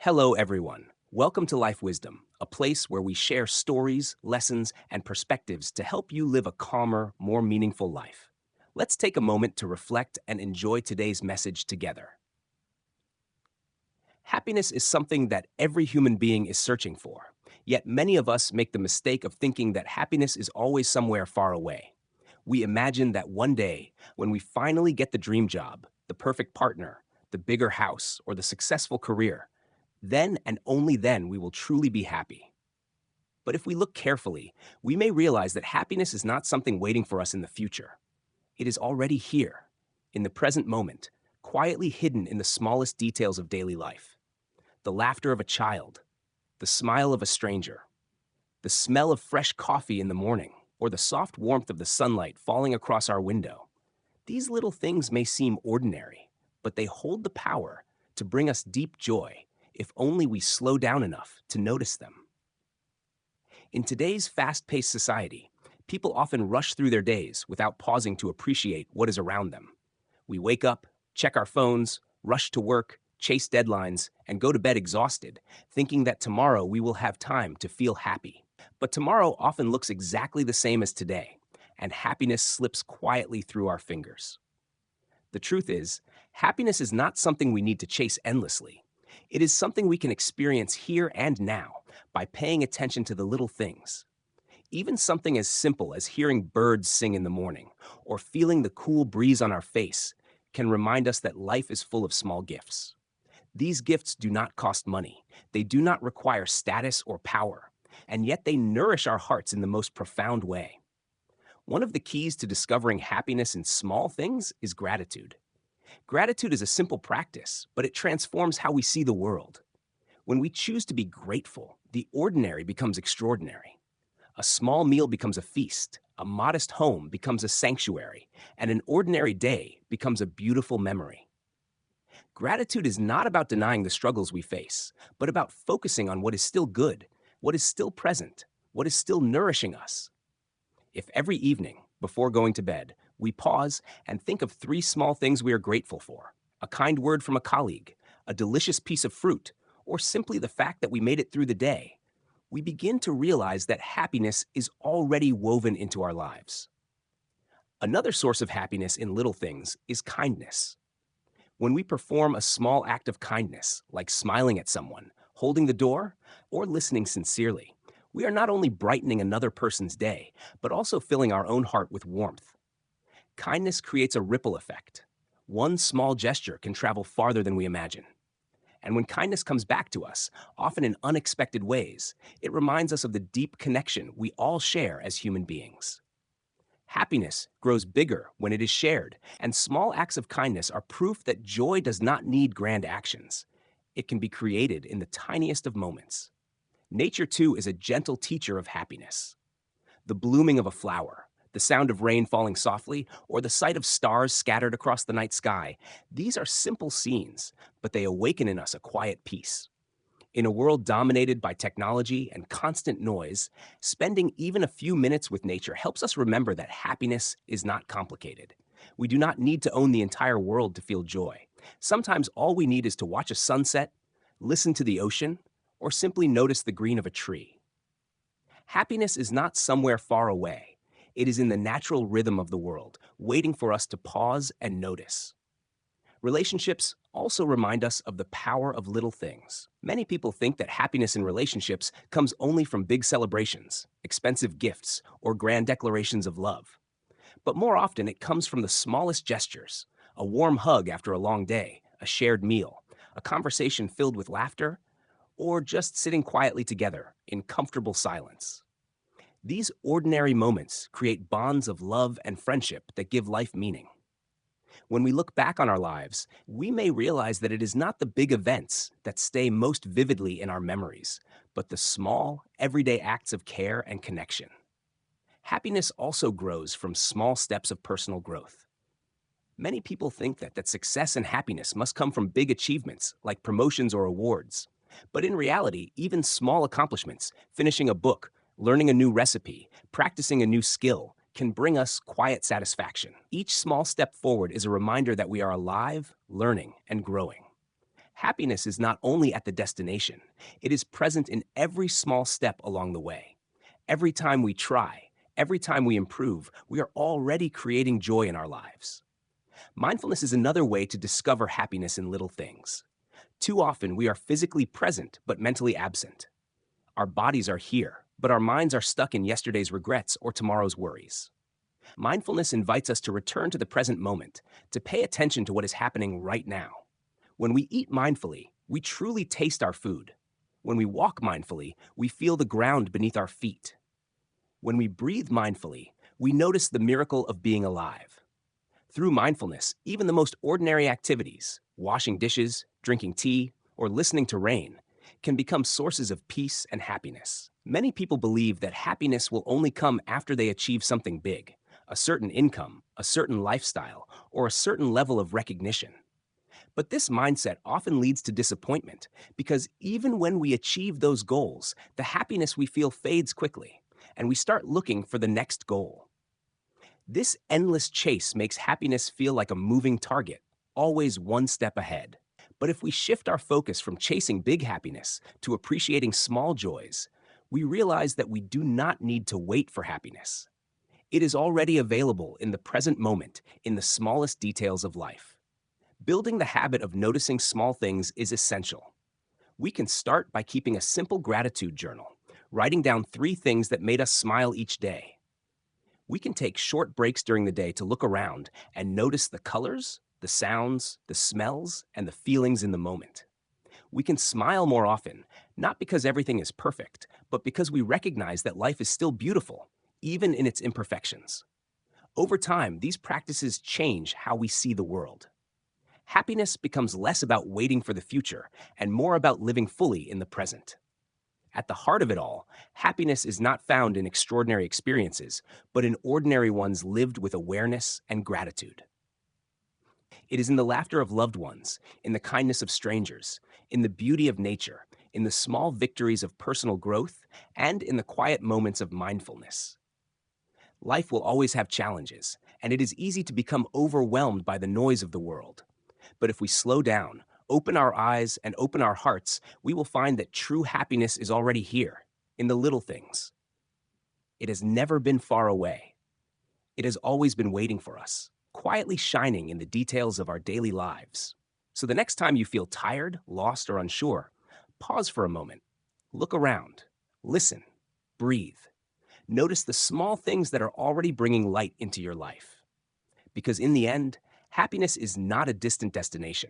Hello, everyone. Welcome to Life Wisdom, a place where we share stories, lessons, and perspectives to help you live a calmer, more meaningful life. Let's take a moment to reflect and enjoy today's message together. Happiness is something that every human being is searching for, yet many of us make the mistake of thinking that happiness is always somewhere far away. We imagine that one day, when we finally get the dream job, the perfect partner, the bigger house, or the successful career, then and only then we will truly be happy. But if we look carefully, we may realize that happiness is not something waiting for us in the future. It is already here, in the present moment, quietly hidden in the smallest details of daily life. The laughter of a child, the smile of a stranger, the smell of fresh coffee in the morning, or the soft warmth of the sunlight falling across our window. These little things may seem ordinary, but they hold the power to bring us deep joy if only we slow down enough to notice them. In today's fast-paced society, people often rush through their days without pausing to appreciate what is around them. We wake up, check our phones, rush to work, chase deadlines, and go to bed exhausted, thinking that tomorrow we will have time to feel happy. But tomorrow often looks exactly the same as today, and happiness slips quietly through our fingers. The truth is, happiness is not something we need to chase endlessly. It is something we can experience here and now by paying attention to the little things. Even something as simple as hearing birds sing in the morning or feeling the cool breeze on our face can remind us that life is full of small gifts. These gifts do not cost money, they do not require status or power, and yet they nourish our hearts in the most profound way. One of the keys to discovering happiness in small things is gratitude. Gratitude is a simple practice, but it transforms how we see the world. When we choose to be grateful, the ordinary becomes extraordinary. A small meal becomes a feast, a modest home becomes a sanctuary, and an ordinary day becomes a beautiful memory. Gratitude is not about denying the struggles we face, but about focusing on what is still good, what is still present, what is still nourishing us. If every evening, before going to bed, we pause and think of three small things we are grateful for, a kind word from a colleague, a delicious piece of fruit, or simply the fact that we made it through the day, we begin to realize that happiness is already woven into our lives. Another source of happiness in little things is kindness. When we perform a small act of kindness, like smiling at someone, holding the door, or listening sincerely, we are not only brightening another person's day, but also filling our own heart with warmth. Kindness creates a ripple effect. One small gesture can travel farther than we imagine. And when kindness comes back to us, often in unexpected ways, it reminds us of the deep connection we all share as human beings. Happiness grows bigger when it is shared, and small acts of kindness are proof that joy does not need grand actions. It can be created in the tiniest of moments. Nature, too, is a gentle teacher of happiness. The blooming of a flower, the sound of rain falling softly, or the sight of stars scattered across the night sky, these are simple scenes, but they awaken in us a quiet peace. In a world dominated by technology and constant noise, spending even a few minutes with nature helps us remember that happiness is not complicated. We do not need to own the entire world to feel joy. Sometimes all we need is to watch a sunset, listen to the ocean, or simply notice the green of a tree. Happiness is not somewhere far away. It is in the natural rhythm of the world, waiting for us to pause and notice. Relationships also remind us of the power of little things. Many people think that happiness in relationships comes only from big celebrations, expensive gifts, or grand declarations of love. But more often it comes from the smallest gestures: a warm hug after a long day, a shared meal, a conversation filled with laughter, or just sitting quietly together in comfortable silence. These ordinary moments create bonds of love and friendship that give life meaning. When we look back on our lives, we may realize that it is not the big events that stay most vividly in our memories, but the small, everyday acts of care and connection. Happiness also grows from small steps of personal growth. Many people think that success and happiness must come from big achievements like promotions or awards. But in reality, even small accomplishments, finishing a book, learning a new recipe, practicing a new skill, can bring us quiet satisfaction. Each small step forward is a reminder that we are alive, learning, and growing. Happiness is not only at the destination, it is present in every small step along the way. Every time we try, every time we improve, we are already creating joy in our lives. Mindfulness is another way to discover happiness in little things. Too often, we are physically present but mentally absent. Our bodies are here, but our minds are stuck in yesterday's regrets or tomorrow's worries. Mindfulness invites us to return to the present moment, to pay attention to what is happening right now. When we eat mindfully, we truly taste our food. When we walk mindfully, we feel the ground beneath our feet. When we breathe mindfully, we notice the miracle of being alive. Through mindfulness, even the most ordinary activities, washing dishes, drinking tea, or listening to rain, can become sources of peace and happiness. Many people believe that happiness will only come after they achieve something big, a certain income, a certain lifestyle, or a certain level of recognition. But this mindset often leads to disappointment because even when we achieve those goals, the happiness we feel fades quickly, and we start looking for the next goal. This endless chase makes happiness feel like a moving target, always one step ahead. But if we shift our focus from chasing big happiness to appreciating small joys, we realize that we do not need to wait for happiness. It is already available in the present moment, in the smallest details of life. Building the habit of noticing small things is essential. We can start by keeping a simple gratitude journal, writing down 3 things that made us smile each day. We can take short breaks during the day to look around and notice the colors, the sounds, the smells, and the feelings in the moment. We can smile more often, not because everything is perfect, but because we recognize that life is still beautiful, even in its imperfections. Over time, these practices change how we see the world. Happiness becomes less about waiting for the future and more about living fully in the present. At the heart of it all, happiness is not found in extraordinary experiences, but in ordinary ones lived with awareness and gratitude. It is in the laughter of loved ones, in the kindness of strangers, in the beauty of nature, in the small victories of personal growth, and in the quiet moments of mindfulness. Life will always have challenges, and it is easy to become overwhelmed by the noise of the world. But if we slow down, open our eyes, and open our hearts, we will find that true happiness is already here, in the little things. It has never been far away. It has always been waiting for us, quietly shining in the details of our daily lives. So the next time you feel tired, lost, or unsure, pause for a moment. Look around. Listen. Breathe. Notice the small things that are already bringing light into your life. Because in the end, happiness is not a distant destination.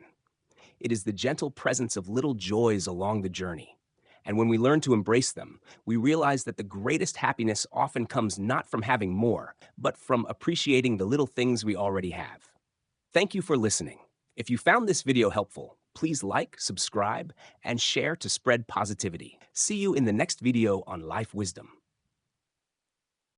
It is the gentle presence of little joys along the journey. And when we learn to embrace them, we realize that the greatest happiness often comes not from having more, but from appreciating the little things we already have. Thank you for listening. If you found this video helpful, please like, subscribe, and share to spread positivity. See you in the next video on life wisdom.